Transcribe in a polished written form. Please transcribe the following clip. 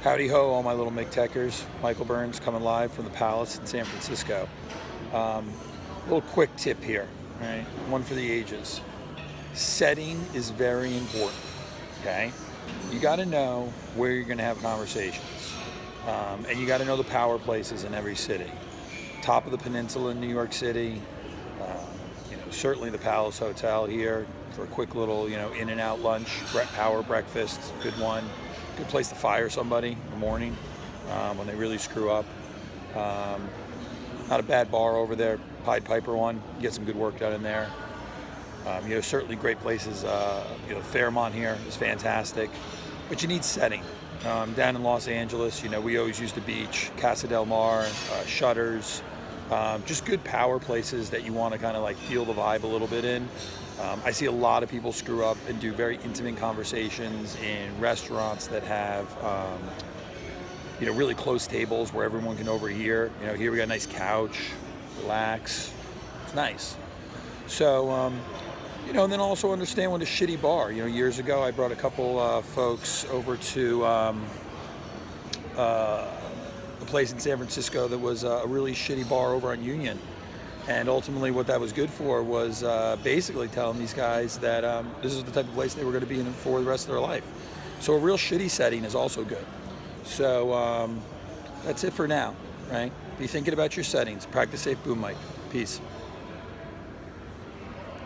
Howdy ho, all my little MIG-techers. Michael Burns coming live from the Palace in San Francisco. Little quick tip here, right? One for the ages. Setting is very important, okay? You got to know where you're going to have conversations. And you got to know the power places in every city. Top of the peninsula in New York City, certainly the Palace Hotel here for a quick little, in and out lunch, power breakfast, good one. Good place to fire somebody in the morning when they really screw up. Not a bad bar over there, Pied Piper one. Get some good work done in there. Certainly great places. Fairmont here is fantastic, but you need setting. Down in Los Angeles, we always use the beach, Casa del Mar, Shutters, just good power places that you want to kind of like feel the vibe a little bit in. I see a lot of people screw up and do very intimate conversations in restaurants that have, really close tables where everyone can overhear. Here we got a nice couch, relax. It's nice. So, and then also understand when a shitty bar. Years ago I brought a couple folks over to a place in San Francisco that was a really shitty bar over on Union. And ultimately what that was good for was basically telling these guys that this is the type of place they were going to be in for the rest of their life. So a real shitty setting is also good. So that's it for now, right? Be thinking about your settings. Practice safe, boom mic. Peace.